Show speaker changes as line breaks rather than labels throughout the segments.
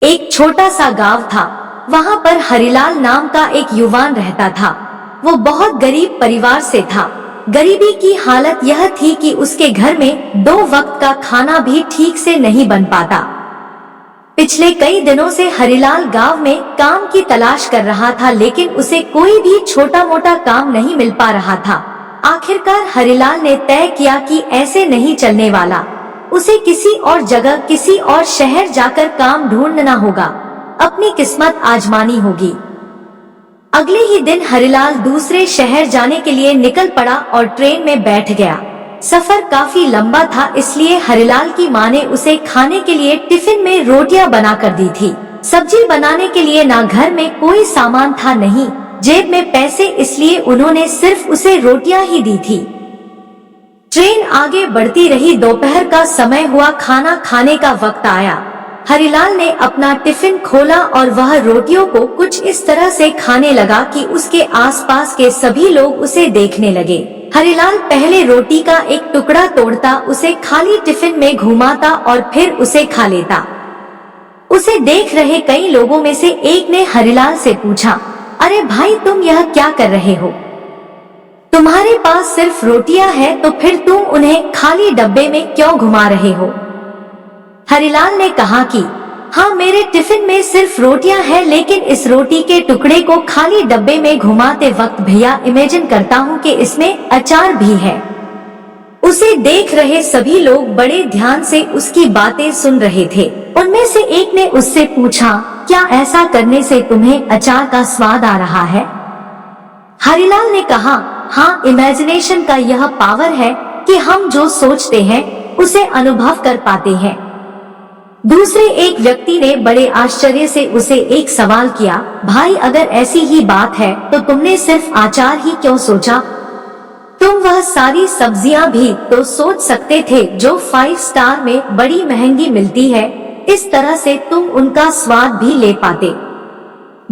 एक छोटा सा गांव था। वहाँ पर हरिलाल नाम का एक युवान रहता था। वो बहुत गरीब परिवार से था। गरीबी की हालत यह थी कि उसके घर में 2 वक्त का खाना भी ठीक से नहीं बन पाता। पिछले कई दिनों से हरिलाल गांव में काम की तलाश कर रहा था, लेकिन उसे कोई भी छोटा मोटा काम नहीं मिल पा रहा था। आखिरकार हरिलाल ने तय किया कि ऐसे नहीं चलने वाला। उसे किसी और जगह, किसी और शहर जाकर काम ढूंढना होगा, अपनी किस्मत आजमानी होगी। अगले ही दिन हरिलाल दूसरे शहर जाने के लिए निकल पड़ा और ट्रेन में बैठ गया। सफर काफी लंबा था, इसलिए हरिलाल की माँ ने उसे खाने के लिए टिफिन में रोटियां बना कर दी थी। सब्जी बनाने के लिए ना घर में कोई सामान था, नहीं जेब में पैसे, इसलिए उन्होंने सिर्फ उसे रोटियां ही दी थी। ट्रेन आगे बढ़ती रही। दोपहर का समय हुआ, खाना खाने का वक्त आया। हरिलाल ने अपना टिफिन खोला और वह रोटियों को कुछ इस तरह से खाने लगा कि उसके आसपास के सभी लोग उसे देखने लगे। हरिलाल पहले रोटी का एक टुकड़ा तोड़ता, उसे खाली टिफिन में घुमाता और फिर उसे खा लेता। उसे देख रहे कई लोगों में से एक ने हरिलाल से पूछा, अरे भाई, तुम यह क्या कर रहे हो? तुम्हारे पास सिर्फ रोटियां हैं, तो फिर तुम उन्हें खाली डब्बे में क्यों घुमा रहे हो? हरिलाल ने कहा कि हाँ, मेरे टिफिन में सिर्फ रोटियां हैं, लेकिन इस रोटी के टुकड़े को खाली डब्बे में घुमाते वक्त भैया इमेजिन करता हूँ कि इसमें अचार भी है। उसे देख रहे सभी लोग बड़े ध्यान से उसकी बातें सुन रहे थे। उनमें से एक ने उससे पूछा, क्या ऐसा करने से तुम्हें अचार का स्वाद आ रहा है? हरिलाल ने कहा, हाँ, इमेजिनेशन का यह पावर है कि हम जो सोचते हैं उसे अनुभव कर पाते हैं। दूसरे एक व्यक्ति ने बड़े आश्चर्य से उसे एक सवाल किया, भाई, अगर ऐसी ही बात है तो तुमने सिर्फ अचार ही क्यों सोचा? तुम वह सारी सब्जियां भी तो सोच सकते थे जो 5 स्टार में बड़ी महंगी मिलती है। इस तरह से तुम उनका स्वाद भी ले पाते।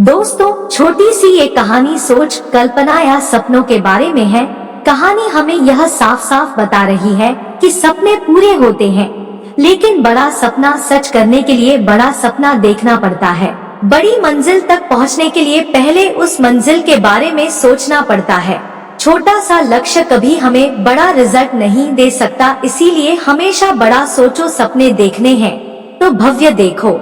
दोस्तों, छोटी सी ये कहानी सोच, कल्पना या सपनों के बारे में है। कहानी हमें यह साफ साफ बता रही है कि सपने पूरे होते हैं, लेकिन बड़ा सपना सच करने के लिए बड़ा सपना देखना पड़ता है। बड़ी मंजिल तक पहुंचने के लिए पहले उस मंजिल के बारे में सोचना पड़ता है। छोटा सा लक्ष्य कभी हमें बड़ा रिजल्ट नहीं दे सकता, इसीलिए हमेशा बड़ा सोचो। सपने देखने हैं तो भव्य देखो।